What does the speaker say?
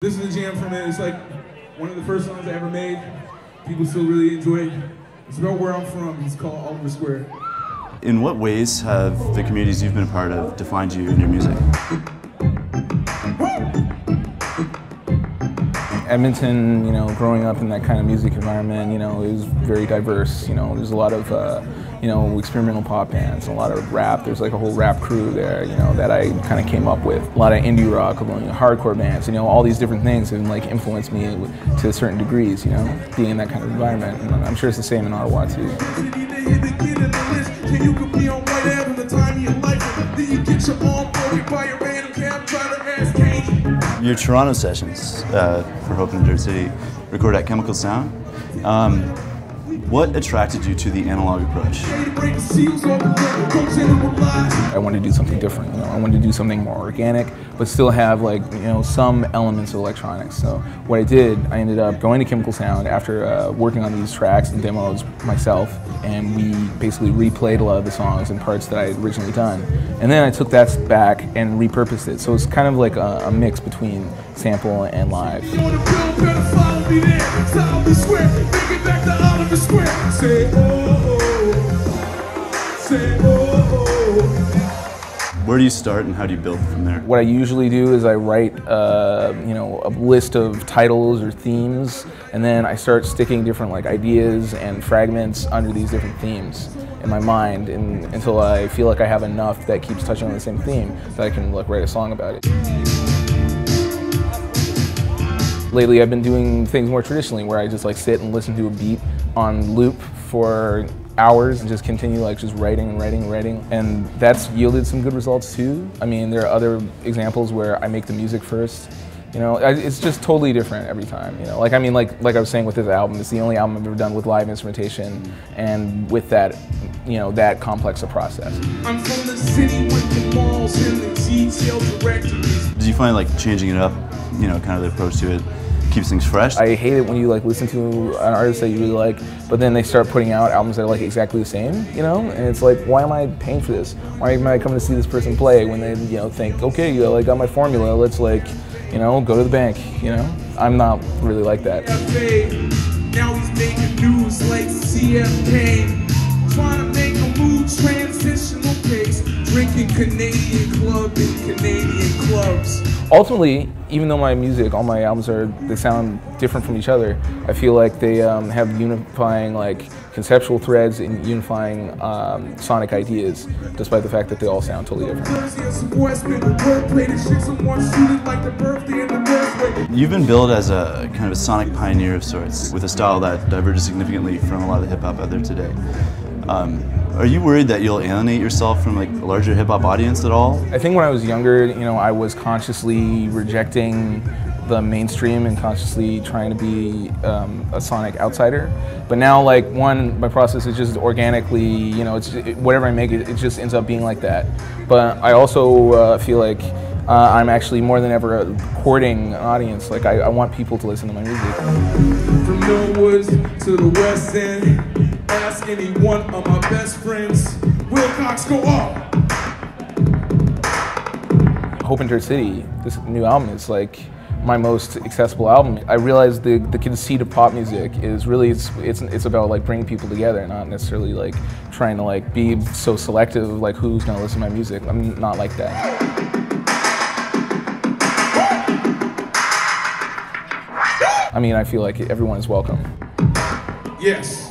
This is a jam from it. It's like one of the first songs I ever made. People still really enjoy it. It's about where I'm from. It's called Ottawa Square. In what ways have the communities you've been a part of defined you in your music? Edmonton, growing up in that kind of music environment, it was very diverse. There's a lot of, experimental pop bands, a lot of rap. There's like a whole rap crew there, that I kind of came up with. A lot of indie rock, hardcore bands, all these different things have like influenced me to certain degrees, being in that kind of environment. And I'm sure it's the same in Ottawa too. Your Toronto sessions for Hope in Dirt City record at Chemical Sound. What attracted you to the analog approach? I wanted to do something different. I wanted to do something more organic, but still have some elements of electronics. So what I did, I ended up going to Chemical Sound after working on these tracks and demos myself, and we basically replayed a lot of the songs and parts that I had originally done. And then I took that back and repurposed it. So it's kind of like a mix between sample and live. Where do you start and how do you build from there? What I usually do is I write a list of titles or themes, and then I start sticking different ideas and fragments under these different themes in my mind until I feel like I have enough that keeps touching on the same theme that I can write a song about it. Lately I've been doing things more traditionally where I just sit and listen to a beat on loop for hours and just continue just writing and writing and writing, and that's yielded some good results too. I mean, there are other examples where I make the music first. It's just totally different every time. Like I was saying with this album, it's the only album I've ever done with live instrumentation and with that, that complex a process. I'm from the city with the malls and the detailed directories. Do you find changing it up, kind of the approach to it keeps things fresh? I hate it when you listen to an artist that you really like, but then they start putting out albums that are exactly the same, and it's why am I paying for this? Why am I coming to see this person play when they, think, okay, I got my formula, let's go to the bank, I'm not really like that. Now he's making news like CF Payne, trying to make a mood transitional pace, drinking Canadian club in Canadian clubs. Ultimately, even though my music, all my albums they sound different from each other, I feel like they have unifying conceptual threads and unifying sonic ideas, despite the fact that they all sound totally different. You've been billed as a kind of a sonic pioneer of sorts, with a style that diverges significantly from a lot of the hip-hop out there today. Are you worried that you'll alienate yourself from a larger hip-hop audience at all? I think when I was younger, I was consciously rejecting the mainstream and consciously trying to be a sonic outsider. But now, my process is just organically, whatever I make, it just ends up being like that. But I also feel like I'm actually more than ever courting an audience. I want people to listen to my music. From Millwoods to the West End, ask any one of my best friends, Wilcox go up. Hope in Dirt City, this new album, is my most accessible album. I realized the conceit of pop music is really, it's about bringing people together, not necessarily trying to be so selective who's gonna listen to my music. I'm not like that. I mean, I feel like everyone is welcome. Yes.